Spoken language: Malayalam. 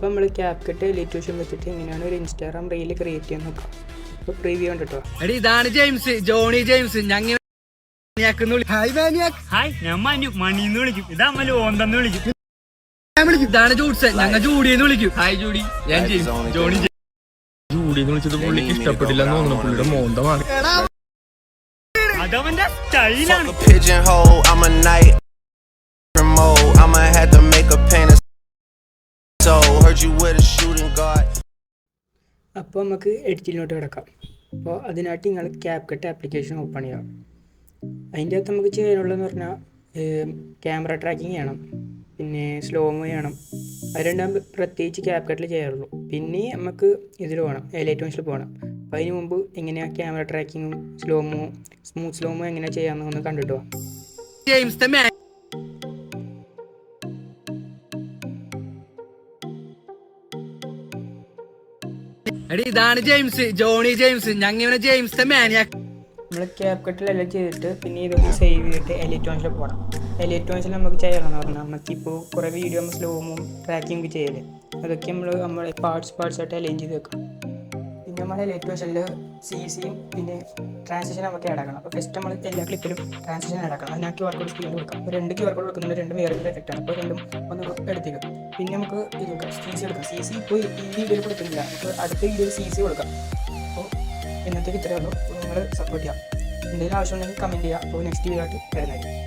അപ്പോൾ നമ്മൾ CapCut എലിറ്റേഷൻ വെച്ചിട്ട് എങ്ങനെയാണ് ഒരു ഇൻസ്റ്റാഗ്രാം റീൽ ക്രിയേറ്റ് ചെയ്യാൻ നോക്കാം. അപ്പോൾ പ്രീവ്യൂ കണ്ടിട്ടോ. എടി ഇതാണ് ജെയിംസ്, ജോണി ജെയിംസ്. ഞങ്ങൾ ഇതാണ് ജൂഡ്സ്, ഞങ്ങൾ ജൂഡിയെന്ന് വിളിക്കും. ഹായ് ജൂഡി, ഞാൻ ജെയിംസ്. ജോണി ജൂഡിയെന്ന് വിളിച്ചത് പുള്ളിക്ക് ഇഷ്ടപ്പെട്ടില്ല എന്ന് തോന്നുന്നു. പുള്ളിയുടെ മോന്തമാണ്. അതവന്റെ സ്റ്റൈലാണ്. അപ്പോൾ നമുക്ക് എഡിറ്റിങ്ങിലോട്ട് കിടക്കാം. അപ്പോൾ അതിനായിട്ട് നിങ്ങൾ CapCut ആപ്ലിക്കേഷൻ ഓപ്പൺ ചെയ്യാം. അതിൻ്റെ അകത്ത് നമുക്ക് ചെയ്യാനുള്ളതെന്ന് പറഞ്ഞാൽ ക്യാമറ ട്രാക്കിങ് ചെയ്യണം, പിന്നെ സ്ലോമോ ചെയ്യണം. അത് രണ്ടാം പ്രത്യേകിച്ച് CapCutൽ ചെയ്യാറുള്ളൂ. പിന്നെ നമുക്ക് ഇതിൽ പോകണം, എലൈറ്റോൺസിൽ പോകണം. അപ്പോൾ അതിന് മുമ്പ് എങ്ങനെയാണ് ക്യാമറ ട്രാക്കിങ്ങും സ്ലോമോ, സ്മൂത്ത് സ്ലോമോ എങ്ങനെ ചെയ്യാമെന്നൊന്ന് കണ്ടിട്ട് പോകാം. ജെയിംസ് എടി ഇതാണ് ജെയിംസ്, ജോണി ജെയിംസ്. ഞങ്ങൾ ജെയിംസ് മാനിയാക്ക്. നമ്മൾ CapCutലെല്ലാം ചെയ്തിട്ട് പിന്നെ ഇതൊക്കെ സേവ് ചെയ്തിട്ട് എലൈറ്റോൺസിൽ പോകണം. എലൈറ്റോൺസിൽ നമുക്ക് ചെയ്യണമെന്ന് പറഞ്ഞാൽ നമുക്കിപ്പോൾ കുറേ വീഡിയോ സ്ലോമും ട്രാക്കിങ് ചെയ്യല്, അതൊക്കെ നമ്മൾ പാർട്സായിട്ട് അലൈൻ ചെയ്ത് വെക്കണം. പിന്നെ നമ്മൾ എലൈറ്റോൺസിൽ CCയും പിന്നെ ട്രാൻസിഷൻ നമുക്ക് ആഡ് ആക്കണം. അപ്പോൾ ഫസ്റ്റ് നമ്മൾ എല്ലാ ക്ലിപ്പിലും ട്രാൻസിഷൻ ആഡ് ആക്കണം. അതിനാ QR കോഡ് സ്ക്രീനിൽ കൊടുക്കാം. അപ്പോൾ 2 QR കോഡ് കൊടുക്കുന്നുണ്ട്, 2 വേറെ എഫക്റ്റാണ്. അപ്പോൾ രണ്ടും ഒന്ന് എടുത്തേക്കും. പിന്നെ നമുക്ക് ഇത് CC എടുക്കാം. CC ഇപ്പോൾ ഈ വീഡിയോയിൽ കൊടുക്കുന്നില്ല, നമുക്ക് അടുത്ത വീഡിയോയിൽ CC കൊടുക്കാം. അപ്പോൾ ഇന്നത്തേക്ക് ഇത്രയേ ഉള്ളൂ. നിങ്ങൾ സപ്പോർട്ട് ചെയ്യാം. എന്തെങ്കിലും ആവശ്യമുണ്ടെങ്കിൽ കമൻറ്റ് ചെയ്യുക. അപ്പോൾ നെക്സ്റ്റ് വീഡിയോ ആയിട്ട് വരുന്നതായിരിക്കും.